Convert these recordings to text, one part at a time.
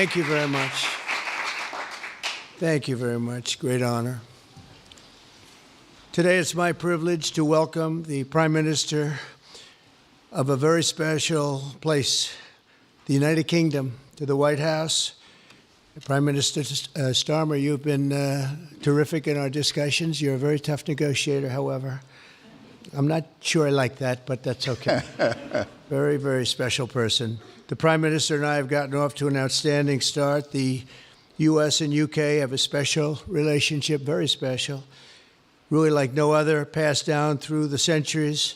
Thank you very much. Thank you very much. Great honor. Today it's my privilege to welcome the Prime Minister of a very special place, the United Kingdom, to the White House. Prime Minister Starmer, you've been terrific in our discussions. You're a very tough negotiator, however. I'm not sure I like that, but that's okay. Very, very special person. The Prime Minister and I have gotten off to an outstanding start. The U.S. and U.K. have a special relationship, very special, really like no other, passed down through the centuries,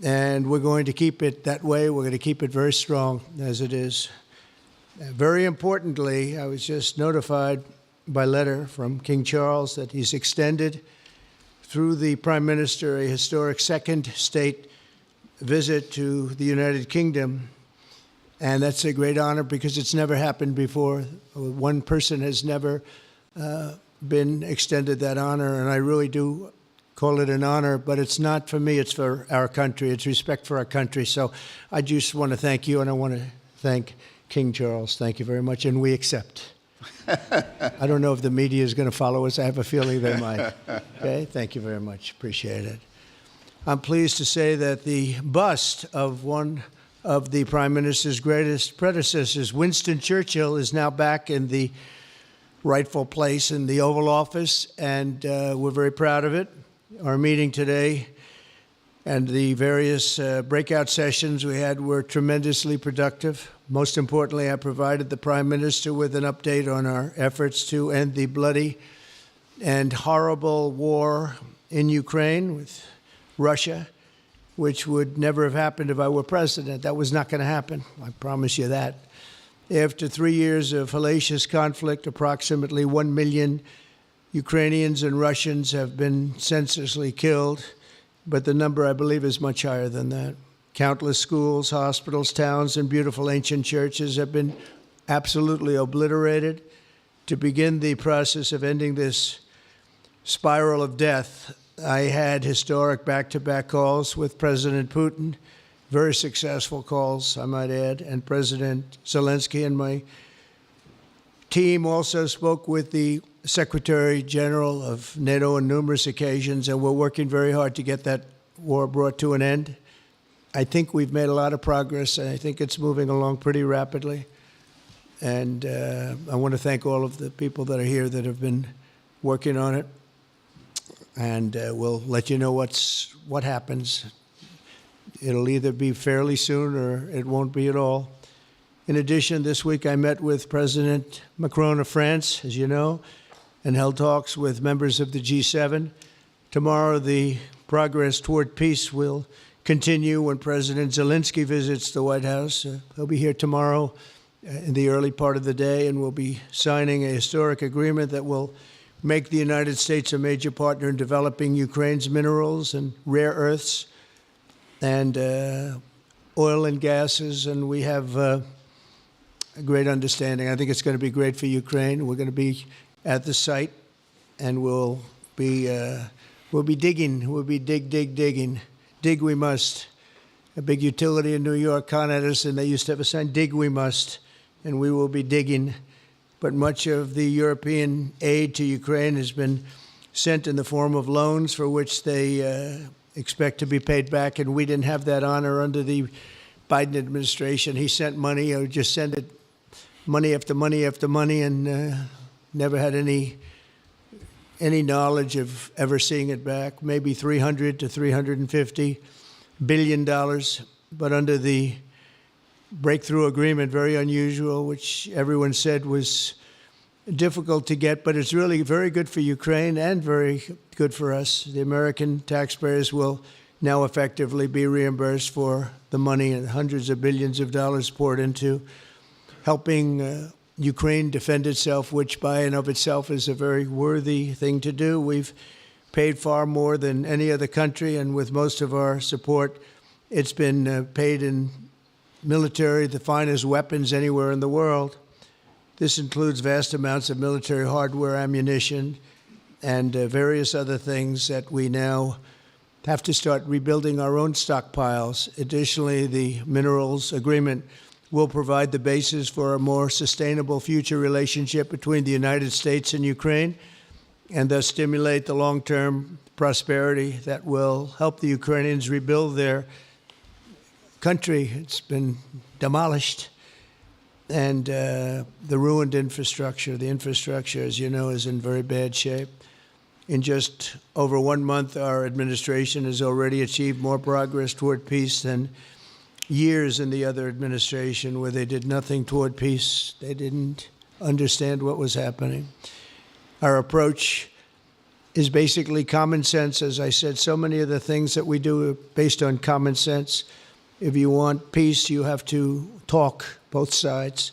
and we're going to keep it that way. We're going to keep it very strong as it is. Very importantly, I was just notified by letter from King Charles that he's extended through the Prime Minister a historic second state visit to the United Kingdom. And that's a great honor because it's never happened before. One person has never been extended that honor, and I really do call it an honor, but it's not for me, it's for our country. It's respect for our country. So I just want to thank you, and I want to thank King Charles. Thank you very much, and we accept. I don't know if the media is going to follow us. I have a feeling they might. Okay, thank you very much. Appreciate it. I'm pleased to say that the bust of one of the Prime Minister's greatest predecessors, Winston Churchill, is now back in the rightful place in the Oval Office, and we're very proud of it. Our meeting today and the various breakout sessions we had were tremendously productive. Most importantly, I provided the Prime Minister with an update on our efforts to end the bloody and horrible war in Ukraine with Russia, which would never have happened if I were president. That was not going to happen. I promise you that. After 3 years of hellacious conflict, approximately 1 million Ukrainians and Russians have been senselessly killed, but the number, I believe, is much higher than that. Countless schools, hospitals, towns, and beautiful ancient churches have been absolutely obliterated. To begin the process of ending this spiral of death, I had historic back-to-back calls with President Putin, very successful calls, I might add, and President Zelensky, and my team also spoke with the Secretary General of NATO on numerous occasions, and we're working very hard to get that war brought to an end. I think we've made a lot of progress, and I think it's moving along pretty rapidly. And I want to thank all of the people that are here that have been working on it. And we'll let you know what happens. It'll either be fairly soon or it won't be at all. In addition, this week I met with President Macron of France, as you know, and held talks with members of the G7. Tomorrow, the progress toward peace will continue when President Zelensky visits the White House. He'll be here tomorrow in the early part of the day, and we'll be signing a historic agreement that will make the United States a major partner in developing Ukraine's minerals and rare earths and oil and gases, and we have a great understanding. I think it's going to be great for Ukraine. We're going to be at the site, and we'll be digging. We'll be digging. Dig we must. A big utility in New York con at us, and they used to have a sign, dig we must, and we will be digging. But much of the European aid to Ukraine has been sent in the form of loans for which they expect to be paid back, and we didn't have that honor under the Biden administration. He sent money, or just sent it, money after money after money, and never had any knowledge of ever seeing it back. Maybe $300 to $350 billion, but under the breakthrough agreement, very unusual, which everyone said was difficult to get, but it's really very good for Ukraine and very good for us. The American taxpayers will now effectively be reimbursed for the money and hundreds of billions of dollars poured into helping Ukraine defend itself, which by and of itself is a very worthy thing to do. We've paid far more than any other country, and with most of our support, it's been paid in military, the finest weapons anywhere in the world. This includes vast amounts of military hardware, ammunition, and various other things that we now have to start rebuilding our own stockpiles. Additionally, the minerals agreement will provide the basis for a more sustainable future relationship between the United States and Ukraine, and thus stimulate the long-term prosperity that will help the Ukrainians rebuild their country. It's been demolished, and the ruined infrastructure. The infrastructure, as you know, is in very bad shape. In just over 1 month, our administration has already achieved more progress toward peace than years in the other administration where they did nothing toward peace. They didn't understand what was happening. Our approach is basically common sense. As I said, so many of the things that we do are based on common sense. If you want peace, you have to talk, both sides.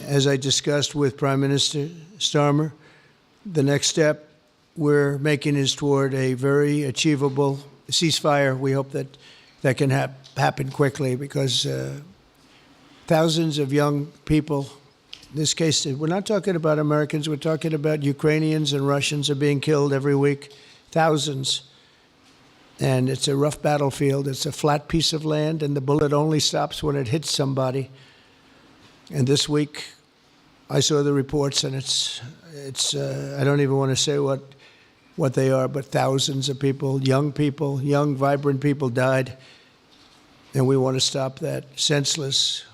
As I discussed with Prime Minister Starmer, the next step we're making is toward a very achievable ceasefire. We hope that that can happen quickly, because thousands of young people, in this case, we're not talking about Americans, we're talking about Ukrainians and Russians are being killed every week, thousands. And it's a rough battlefield. It's a flat piece of land, and the bullet only stops when it hits somebody. And this week, I saw the reports, and it's I don't even want to say what they are, but thousands of people, young, vibrant people died. And we want to stop that. Senseless.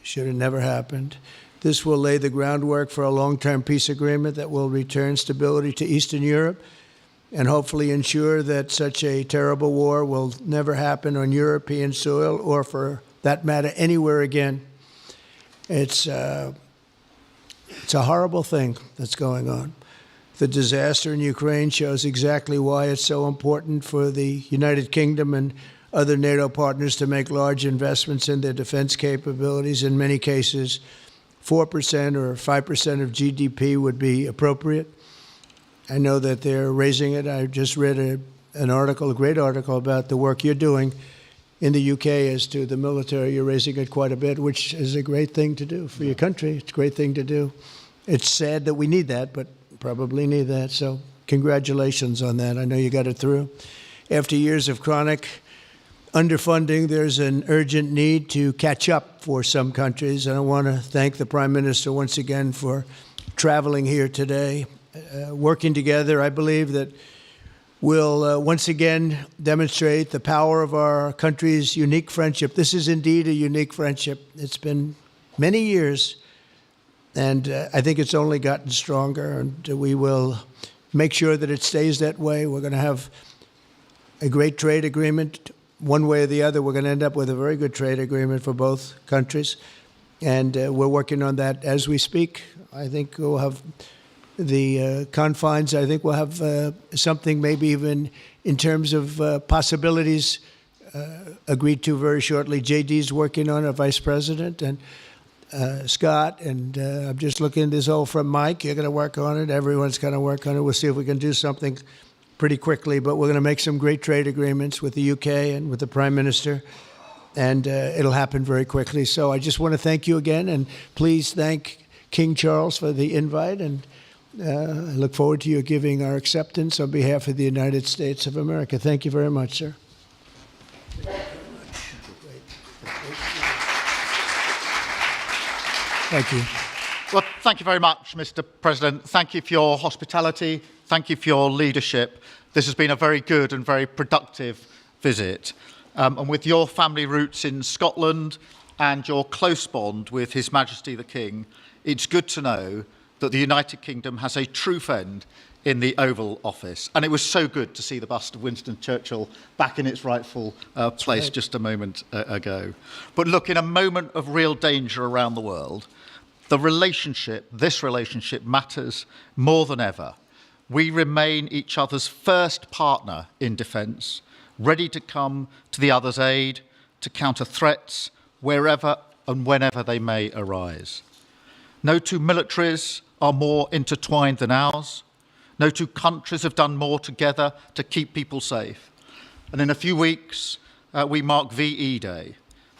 Should have never happened. This will lay the groundwork for a long-term peace agreement that will return stability to Eastern Europe and hopefully ensure that such a terrible war will never happen on European soil, or for that matter, anywhere again. It's a horrible thing that's going on. The disaster in Ukraine shows exactly why it's so important for the United Kingdom and other NATO partners to make large investments in their defense capabilities. In many cases, 4% or 5% of GDP would be appropriate. I know that they're raising it. I just read an article, a great article, about the work you're doing in the UK as to the military. You're raising it quite a bit, which is a great thing to do for your country. It's a great thing to do. It's sad that we need that, but probably need that. So congratulations on that. I know you got it through. After years of chronic underfunding, there's an urgent need to catch up for some countries. And I want to thank the Prime Minister once again for traveling here today. Working together, I believe that will once again demonstrate the power of our country's unique friendship. This is indeed a unique friendship. It's been many years, and I think it's only gotten stronger, and we will make sure that it stays that way. We're going to have a great trade agreement. One way or the other, we're going to end up with a very good trade agreement for both countries, and we're working on that as we speak. I think we'll have the confines. I think we'll have something maybe even in terms of possibilities agreed to very shortly. JD's working on it, Vice President, and Scott, and I'm just looking at this all from Mike. You're going to work on it. Everyone's going to work on it. We'll see if we can do something pretty quickly, but we're going to make some great trade agreements with the UK and with the Prime Minister, and it'll happen very quickly. So I just want to thank you again, and please thank King Charles for the invite, and I look forward to you giving our acceptance on behalf of the United States of America. Thank you very much, sir. Thank you. Well, thank you very much, Mr. President. Thank you for your hospitality. Thank you for your leadership. This has been a very good and very productive visit. And with your family roots in Scotland and your close bond with His Majesty the King, it's good to know that the United Kingdom has a true friend in the Oval Office. And it was so good to see the bust of Winston Churchill back in its rightful place just a moment ago. But look, in a moment of real danger around the world, this relationship matters more than ever. We remain each other's first partner in defence, ready to come to the other's aid, to counter threats wherever and whenever they may arise. No two militaries are more intertwined than ours. No two countries have done more together to keep people safe. And in a few weeks, we mark VE Day,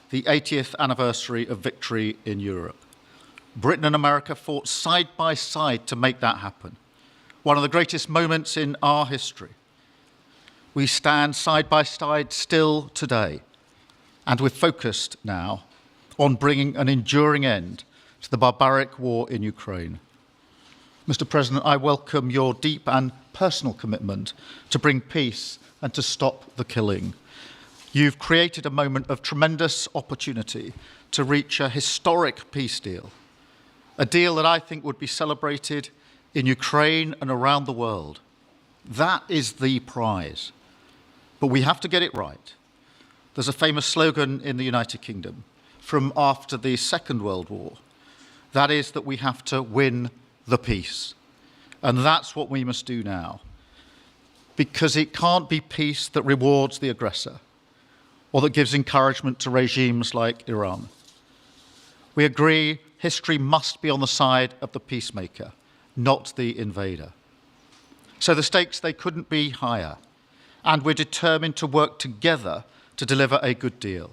the 80th anniversary of victory in Europe. Britain and America fought side by side to make that happen. One of the greatest moments in our history. We stand side by side still today, and we're focused now on bringing an enduring end to the barbaric war in Ukraine. Mr. President, I welcome your deep and personal commitment to bring peace and to stop the killing. You've created a moment of tremendous opportunity to reach a historic peace deal, a deal that I think would be celebrated in Ukraine and around the world. That is the prize. But we have to get it right. There's a famous slogan in the United Kingdom from after the Second World War. That is that we have to win the peace. And that's what we must do now. Because it can't be peace that rewards the aggressor or that gives encouragement to regimes like Iran. We agree history must be on the side of the peacemaker, not the invader. So the stakes, they couldn't be higher. And we're determined to work together to deliver a good deal.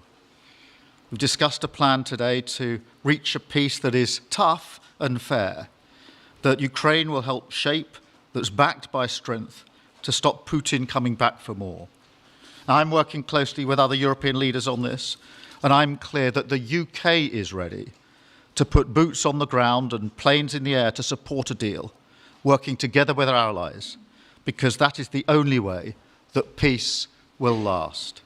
We've discussed a plan today to reach a peace that is tough and fair, that Ukraine will help shape, that's backed by strength, to stop Putin coming back for more. Now, I'm working closely with other European leaders on this, and I'm clear that the UK is ready to put boots on the ground and planes in the air to support a deal, working together with our allies, because that is the only way that peace will last.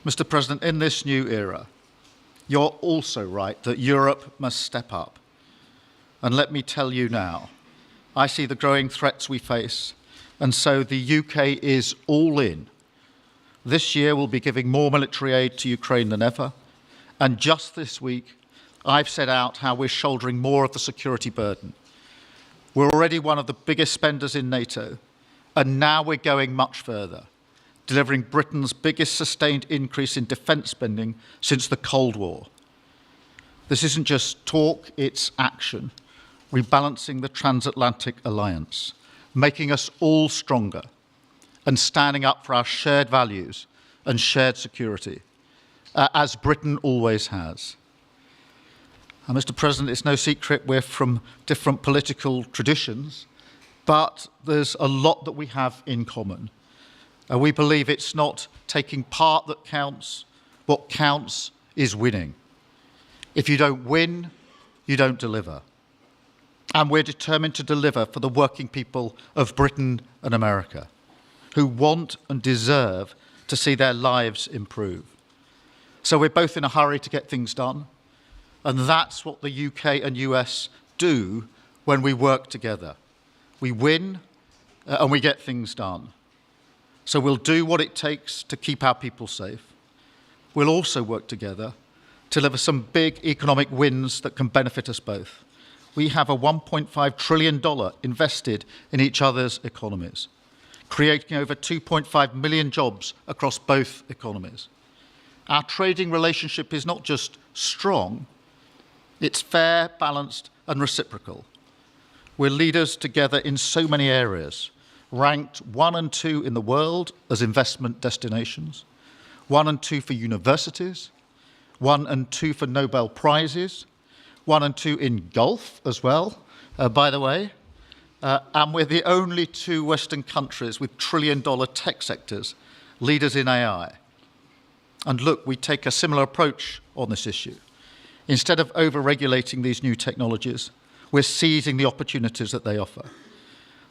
Mr. President, in this new era, you're also right that Europe must step up. And let me tell you now, I see the growing threats we face, and so the UK is all in. This year we'll be giving more military aid to Ukraine than ever, and just this week I've set out how we're shouldering more of the security burden. We're already one of the biggest spenders in NATO, and now we're going much further, delivering Britain's biggest sustained increase in defence spending since the Cold War. This isn't just talk, it's action, rebalancing the transatlantic alliance, making us all stronger, and standing up for our shared values and shared security, as Britain always has. And Mr. President, it's no secret we're from different political traditions, but there's a lot that we have in common. We believe it's not taking part that counts. What counts is winning. If you don't win, you don't deliver. And we're determined to deliver for the working people of Britain and America, who want and deserve to see their lives improve. So we're both in a hurry to get things done, and that's what the UK and US do when we work together. We win and we get things done. So we'll do what it takes to keep our people safe. We'll also work together to deliver some big economic wins that can benefit us both. We have a $1.5 trillion invested in each other's economies, creating over 2.5 million jobs across both economies. Our trading relationship is not just strong, it's fair, balanced, and reciprocal. We're leaders together in so many areas, ranked 1 and 2 in the world as investment destinations, 1 and 2 for universities, 1 and 2 for Nobel Prizes, 1 and 2 in golf as well, by the way. And we're the only 2 Western countries with trillion-dollar tech sectors, leaders in AI. And look, we take a similar approach on this issue. Instead of over-regulating these new technologies, we're seizing the opportunities that they offer.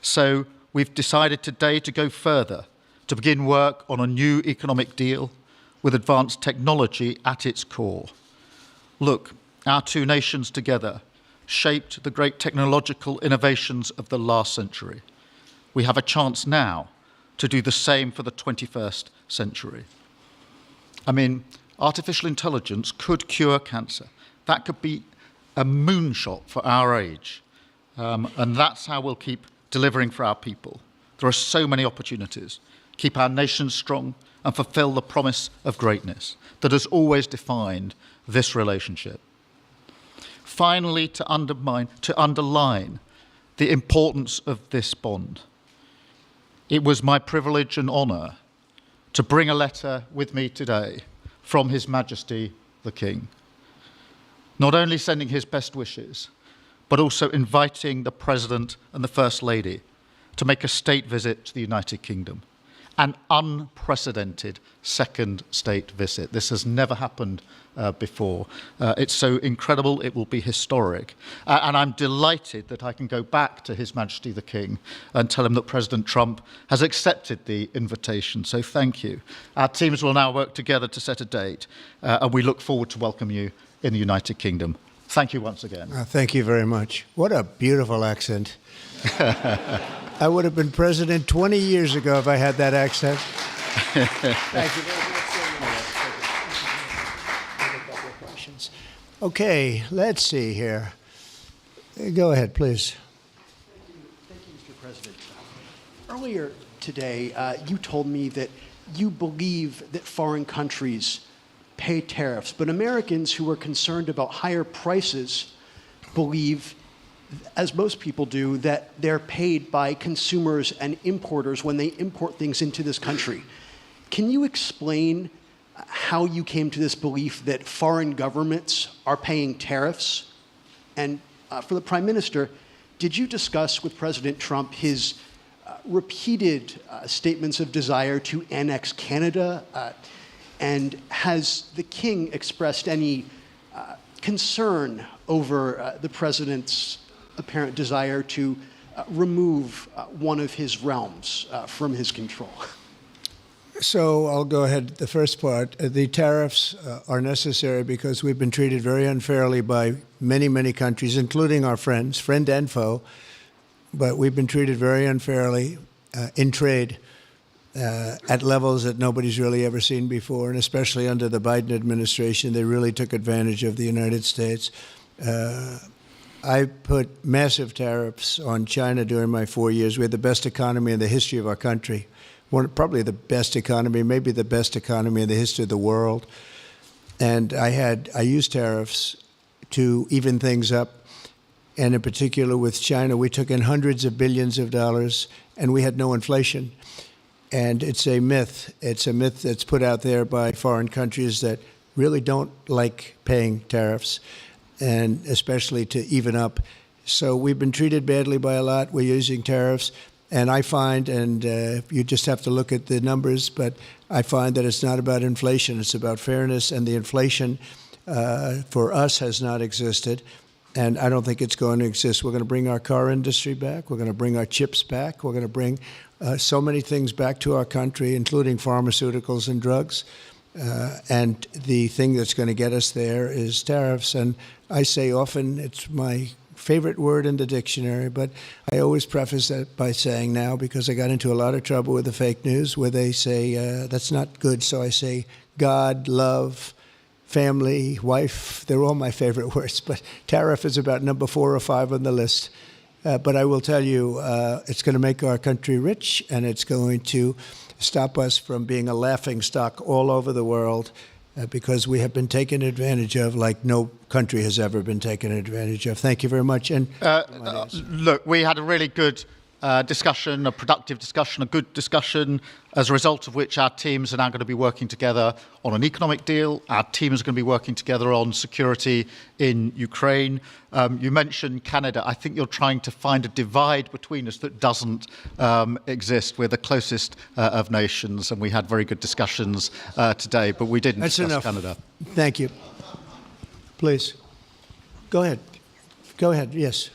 So we've decided today to go further, to begin work on a new economic deal with advanced technology at its core. Look, our 2 nations together shaped the great technological innovations of the last century. We have a chance now to do the same for the 21st century. I mean, artificial intelligence could cure cancer. That could be a moonshot for our age. And that's how we'll keep delivering for our people. There are so many opportunities. Keep our nation strong and fulfill the promise of greatness that has always defined this relationship. Finally, to underline the importance of this bond. It was my privilege and honour to bring a letter with me today from His Majesty the King, not only sending his best wishes, but also inviting the President and the First Lady to make a state visit to the United Kingdom an unprecedented second state visit. This has never happened before. It's so incredible, it will be historic. And I'm delighted that I can go back to His Majesty the King and tell him that President Trump has accepted the invitation. So thank you. Our teams will now work together to set a date, and we look forward to welcome you in the United Kingdom. Thank you once again. Thank you very much. What a beautiful accent. I would have been president 20 years ago if I had that accent. Thank you very much. Okay, let's see here. Go ahead, please. Thank you, Mr. President. Earlier today, you told me that you believe that foreign countries pay tariffs, but Americans who are concerned about higher prices believe, as most people do, that they're paid by consumers and importers when they import things into this country. Can you explain how you came to this belief that foreign governments are paying tariffs? And for the Prime Minister, did you discuss with President Trump his repeated statements of desire to annex Canada? And has the King expressed any concern over the President's apparent desire to remove one of his realms from his control? So I'll go ahead. The first part, the tariffs are necessary because we've been treated very unfairly by many, many countries, including our friends, friend and foe. But we've been treated very unfairly in trade at levels that nobody's really ever seen before, and especially under the Biden administration, they really took advantage of the United States. I put massive tariffs on China during my 4 years. We had the best economy in the history of our country. Probably the best economy, maybe the best economy in the history of the world. And I used tariffs to even things up. And in particular with China, we took in hundreds of billions of dollars and we had no inflation. And it's a myth. It's a myth that's put out there by foreign countries that really don't like paying tariffs, and especially to even up. So we've been treated badly by a lot. We're using tariffs. And I find, and you just have to look at the numbers, but I find that it's not about inflation. It's about fairness. And the inflation for us has not existed. And I don't think it's going to exist. We're going to bring our car industry back. We're going to bring our chips back. We're going to bring so many things back to our country, including pharmaceuticals and drugs. And the thing that's going to get us there is tariffs. And I say often it's my favorite word in the dictionary, but I always preface that by saying now, because I got into a lot of trouble with the fake news where they say that's not good. So I say God, love, family, wife, they're all my favorite words, but tariff is about number 4 or 5 on the list. But I will tell you, it's going to make our country rich, and it's going to stop us from being a laughing stock all over the world because we have been taken advantage of like no country has ever been taken advantage of. Thank you very much. And look, we had a really good discussion, a productive discussion, a good discussion, as a result of which our teams are now going to be working together on an economic deal. Our teams are going to be working together on security in Ukraine. You mentioned Canada. I think you're trying to find a divide between us that doesn't exist. We're the closest of nations, and we had very good discussions today, but we didn't discuss Canada. Thank you. Please. Go ahead. Go ahead. Yes.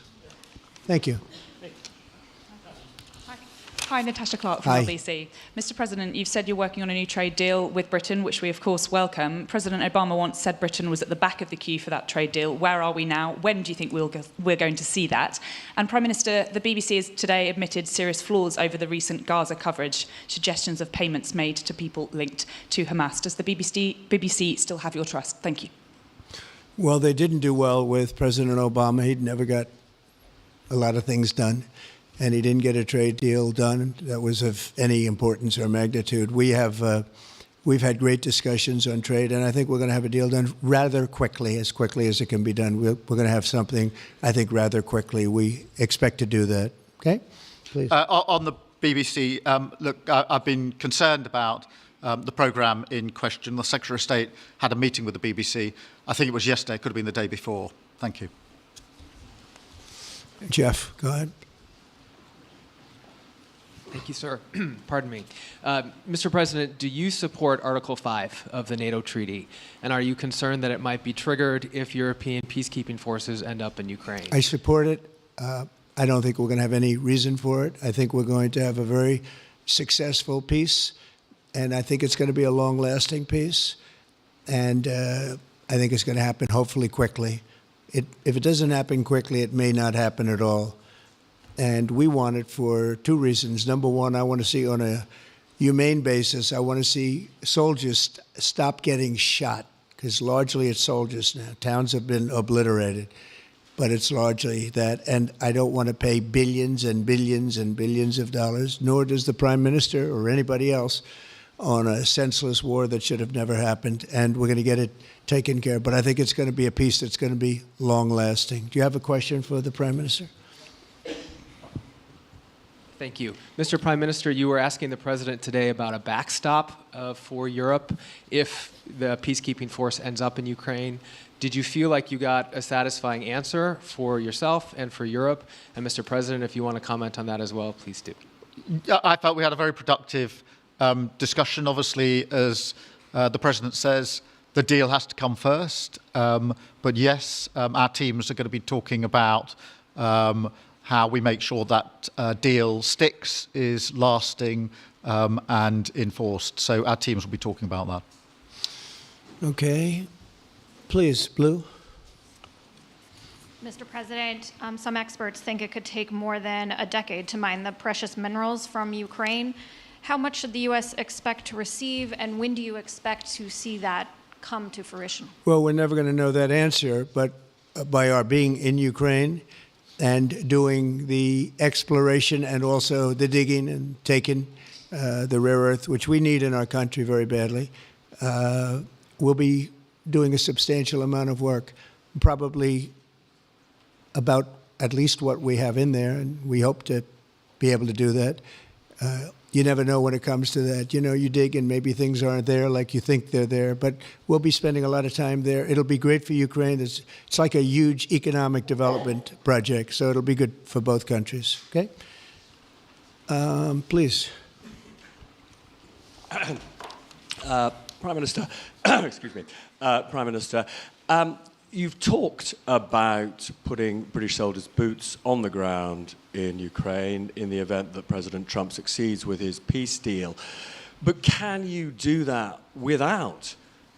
Thank you. Hi, Natasha Clark from LBC. Mr. President, you've said you're working on a new trade deal with Britain, which we of course welcome. President Obama once said Britain was at the back of the queue for that trade deal. Where are we now? When do you think we're going to see that? And Prime Minister, the BBC has today admitted serious flaws over the recent Gaza coverage, suggestions of payments made to people linked to Hamas. Does the BBC still have your trust? Thank you. Well, they didn't do well with President Obama. He'd never got a lot of things done. And he didn't get a trade deal done that was of any importance or magnitude. We've had great discussions on trade, and I think we're going to have a deal done rather quickly as it can be done. We're going to have something, I think, rather quickly. We expect to do that. Okay? Please. On the BBC, look, I've been concerned about the programme in question. The Secretary of State had a meeting with the BBC. I think it was yesterday. It could have been the day before. Thank you. Jeff, go ahead. Thank you, sir. Pardon me. Mr. President, do you support Article 5 of the NATO treaty? And are you concerned that it might be triggered if European peacekeeping forces end up in Ukraine? I support it. I don't think we're going to have any reason for it. I think we're going to have a very successful peace, and I think it's going to be a long-lasting peace. And I think it's going to happen hopefully quickly. If it doesn't happen quickly, it may not happen at all. And we want it for two reasons. Number one, I want to see on a humane basis, I want to see soldiers stop getting shot, because largely it's soldiers now. Towns have been obliterated, but it's largely that. And I don't want to pay billions and billions and billions of dollars, nor does the Prime Minister or anybody else, on a senseless war that should have never happened. And we're going to get it taken care of. But I think it's going to be a peace that's going to be long-lasting. Do you have a question for the Prime Minister? Thank you. Mr. Prime Minister, you were asking the President today about a backstop for Europe if the peacekeeping force ends up in Ukraine. Did you feel like you got a satisfying answer for yourself and for Europe? And Mr. President, if you want to comment on that as well, please do. I felt we had a very productive discussion. Obviously, as the President says, the deal has to come first. But yes, our teams are going to be talking about how we make sure that deal sticks, is lasting and enforced. So our teams will be talking about that. Okay. Please, Blue. Mr. President, some experts think it could take more than a decade to mine the precious minerals from Ukraine. How much should the U.S. expect to receive, and when do you expect to see that come to fruition? Well, we're never going to know that answer, but by our being in Ukraine and doing the exploration and also the digging and taking the rare earth, which we need in our country very badly, we'll be doing a substantial amount of work, probably about at least what we have in there, and we hope to be able to do that. You never know when it comes to that. You know, you dig and maybe things aren't there like you think they're there, but we'll be spending a lot of time there. It'll be great for Ukraine. It's like a huge economic development project, so it'll be good for both countries. Okay? Please. Prime Minister, excuse me, Prime Minister, you've talked about putting British soldiers' boots on the ground in Ukraine in the event that President Trump succeeds with his peace deal. But can you do that without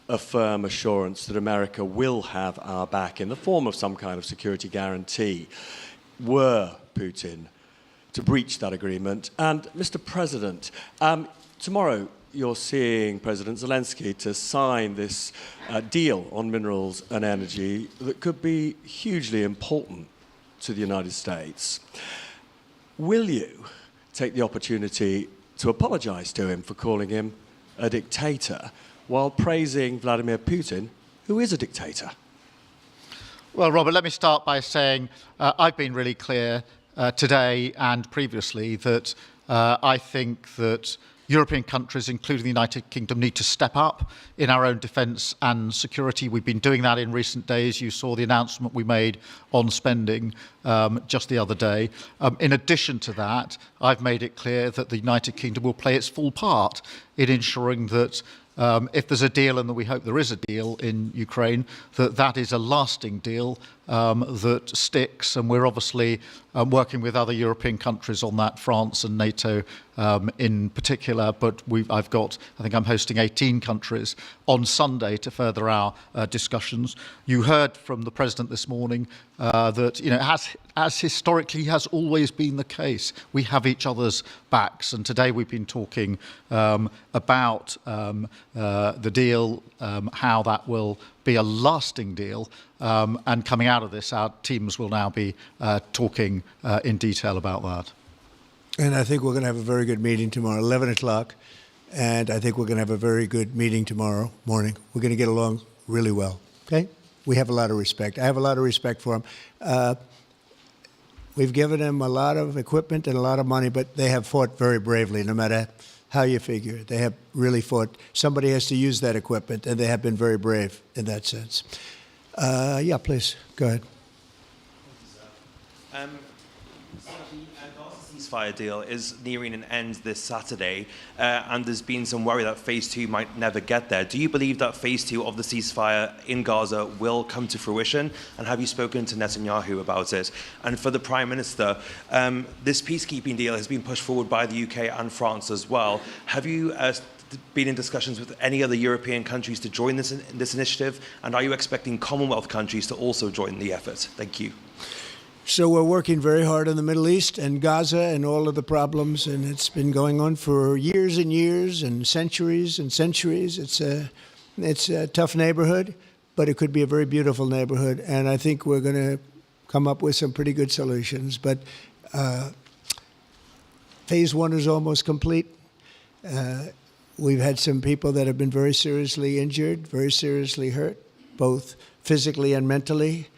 a firm assurance that America will have our back in the form of some kind of security guarantee were Putin to breach that agreement? And Mr. President, tomorrow you're seeing President Zelensky to sign this deal on minerals and energy that could be hugely important to the United States. Will you take the opportunity to apologize to him for calling him a dictator while praising Vladimir Putin, who is a dictator? Well, Robert, let me start by saying I've been really clear today and previously that I think that European countries, including the United Kingdom, need to step up in our own defence and security. We've been doing that in recent days. You saw the announcement we made on spending just the other day. In addition to that, I've made it clear that the United Kingdom will play its full part in ensuring that if there's a deal, and we hope there is a deal in Ukraine, that is a lasting deal that sticks. And we're obviously working with other European countries on that, France and NATO in particular. But I think I'm hosting 18 countries on Sunday to further our discussions. You heard from the President this morning that, you know, as historically has always been the case, we have each other's backs. And today we've been talking about the deal, how that will be a lasting deal. And coming out of this, our teams will now be talking in detail about that. And I think we're going to have a very good meeting tomorrow, 11 o'clock. And I think we're going to have a very good meeting tomorrow morning. We're going to get along really well. Okay? We have a lot of respect. I have a lot of respect for them. We've given them a lot of equipment and a lot of money, but they have fought very bravely, no matter how you figure it. They have really fought. Somebody has to use that equipment, and they have been very brave in that sense. Yeah, please, go ahead. Ceasefire deal is nearing an end this Saturday, and there's been some worry that phase 2 might never get there. Do you believe that phase 2 of the ceasefire in Gaza will come to fruition? And have you spoken to Netanyahu about it? And for the Prime Minister, this peacekeeping deal has been pushed forward by the UK and France as well. Have you been in discussions with any other European countries to join this initiative? And are you expecting Commonwealth countries to also join the effort? Thank you. So we're working very hard in the Middle East and Gaza and all of the problems, and it's been going on for years and years and centuries and centuries. It's a tough neighborhood, but it could be a very beautiful neighborhood, and I think we're going to come up with some pretty good solutions. But phase 1 is almost complete. We've had some people that have been very seriously injured, very seriously hurt, both physically and mentally.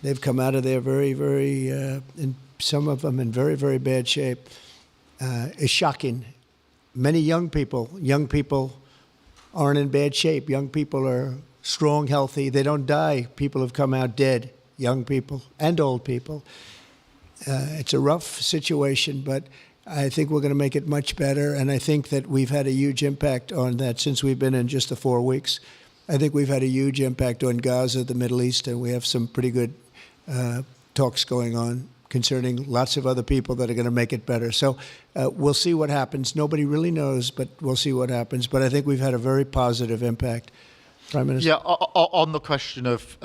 They've come out of there and some of them in very, very bad shape. It's shocking. Many young people aren't in bad shape. Young people are strong, healthy. They don't die. People have come out dead, young people and old people. It's a rough situation, but I think we're going to make it much better. And I think that we've had a huge impact on that since we've been in just the 4 weeks. I think we've had a huge impact on Gaza, the Middle East, and we have some pretty good talks going on concerning lots of other people that are going to make it better. So we'll see what happens. Nobody really knows, but we'll see what happens. But I think we've had a very positive impact. Prime Minister? Yeah, on the question of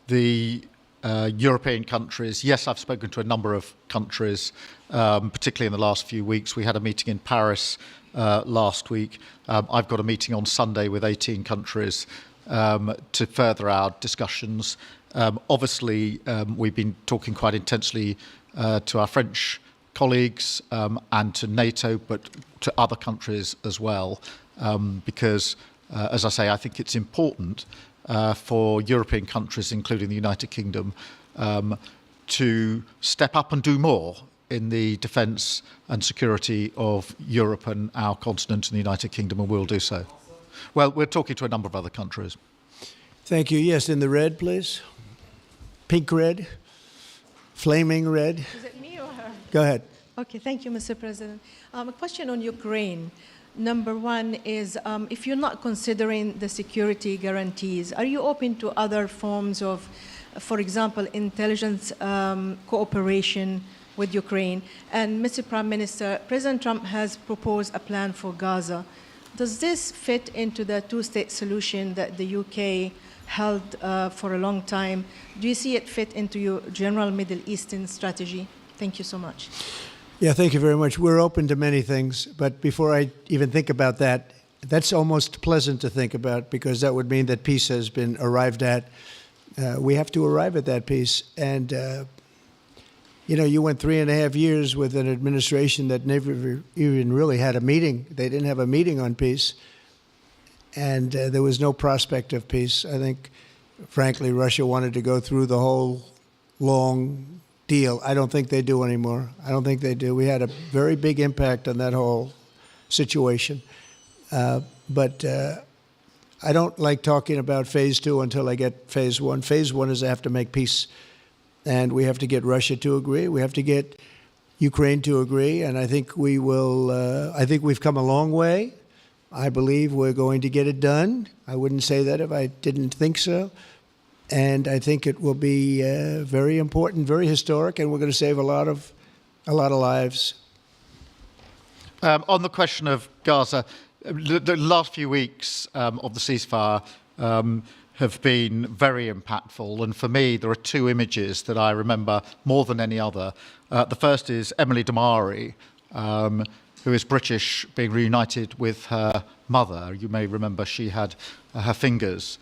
the European countries, yes, I've spoken to a number of countries, particularly in the last few weeks. We had a meeting in Paris last week. I've got a meeting on Sunday with 18 countries to further our discussions. Obviously, we've been talking quite intensely to our French colleagues and to NATO, but to other countries as well, because, as I say, I think it's important for European countries, including the United Kingdom, to step up and do more in the defence and security of Europe and our continent and the United Kingdom, and we'll do so. Well, we're talking to a number of other countries. Thank you. Yes, in the red, please. Pink red, flaming red. Is it me or her? Go ahead. Okay, thank you, Mr. President. A question on Ukraine. Number one is, if you're not considering the security guarantees, are you open to other forms of, for example, intelligence cooperation with Ukraine? And Mr. Prime Minister, President Trump has proposed a plan for Gaza. Does this fit into the two-state solution that the UK held for a long time? Do you see it fit into your general Middle Eastern strategy? Thank you so much. Yeah, thank you very much. We're open to many things, but before I even think about that, that's almost pleasant to think about because that would mean that peace has been arrived at. We have to arrive at that peace. And, you went 3.5 years with an administration that never even really had a meeting. They didn't have a meeting on peace. And there was no prospect of peace. I think, frankly, Russia wanted to go through the whole long deal. I don't think they do anymore. I don't think they do. We had a very big impact on that whole situation. But I don't like talking about phase 2 until I get phase 1. Phase 1 is I have to make peace. And we have to get Russia to agree. We have to get Ukraine to agree. And I think we will. I think we've come a long way. I believe we're going to get it done. I wouldn't say that if I didn't think so. And I think it will be very important, very historic, and we're going to save a lot of lives. On the question of Gaza, the last few weeks of the ceasefire have been very impactful. And for me, there are 2 images that I remember more than any other. The first is Emily Damari, who is British, being reunited with her mother. You may remember she had her fingers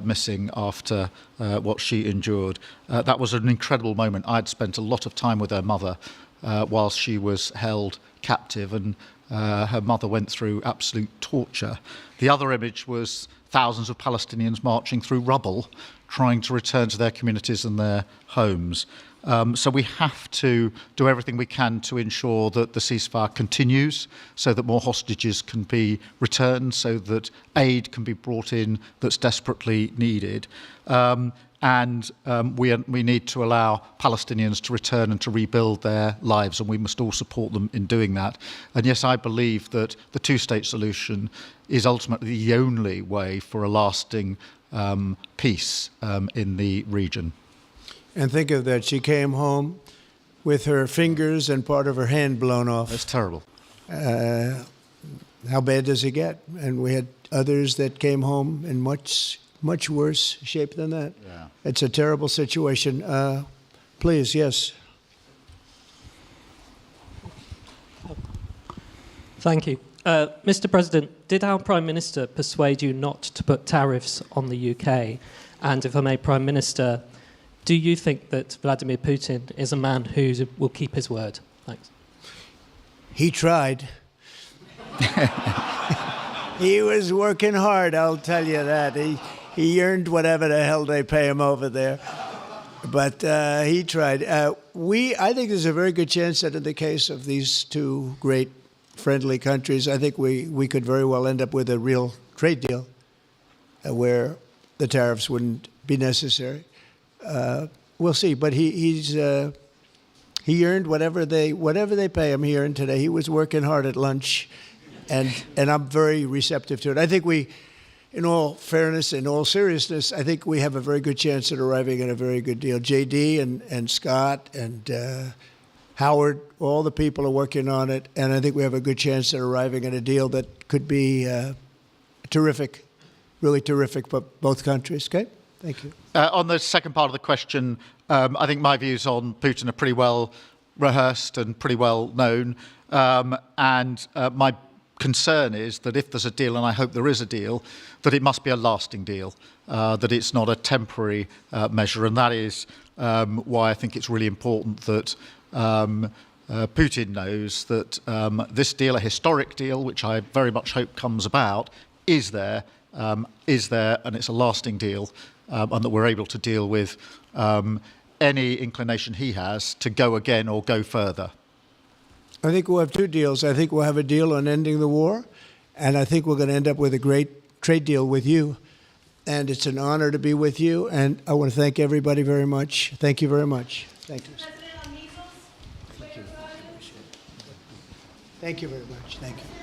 missing after what she endured. That was an incredible moment. I'd spent a lot of time with her mother whilst she was held captive, and her mother went through absolute torture. The other image was thousands of Palestinians marching through rubble, trying to return to their communities and their homes. So we have to do everything we can to ensure that the ceasefire continues, so that more hostages can be returned, so that aid can be brought in that's desperately needed. and we need to allow Palestinians to return and to rebuild their lives, and we must all support them in doing that. And yes, I believe that the two-state solution is ultimately the only way for a lasting peace in the region. And think of that, she came home with her fingers and part of her hand blown off. That's terrible. How bad does it get? And we had others that came home in much worse shape than that. Yeah. It's a terrible situation. Please, yes. Thank you. Mr. President, did our Prime Minister persuade you not to put tariffs on the UK? And if I may, Prime Minister, do you think that Vladimir Putin is a man who will keep his word? Thanks. He tried. He was working hard, I'll tell you that. He earned whatever the hell they pay him over there. But he tried. I think there's a very good chance that in the case of these two great friendly countries, I think we could very well end up with a real trade deal where the tariffs wouldn't be necessary. We'll see. But he earned whatever they pay him. He earned today. He was working hard at lunch, and I'm very receptive to it. I think in all fairness, in all seriousness, I think we have a very good chance at arriving at a very good deal. JD and Scott and Howard, all the people are working on it, and I think we have a good chance at arriving at a deal that could be terrific, really terrific for both countries. Okay? Thank you. On the second part of the question, I think my views on Putin are pretty well rehearsed and pretty well known. And my concern is that if there's a deal, and I hope there is a deal, that it must be a lasting deal, that it's not a temporary measure. And that is why I think it's really important that Putin knows that this deal, a historic deal, which I very much hope comes about, is there, and it's a lasting deal, and that we're able to deal with any inclination he has to go again or go further. I think we'll have two deals. I think we'll have a deal on ending the war, and I think we're going to end up with a great trade deal with you. And it's an honor to be with you, and I want to thank everybody very much. Thank you very much. Thank you. President, on measles, Thank you very much. Thank you.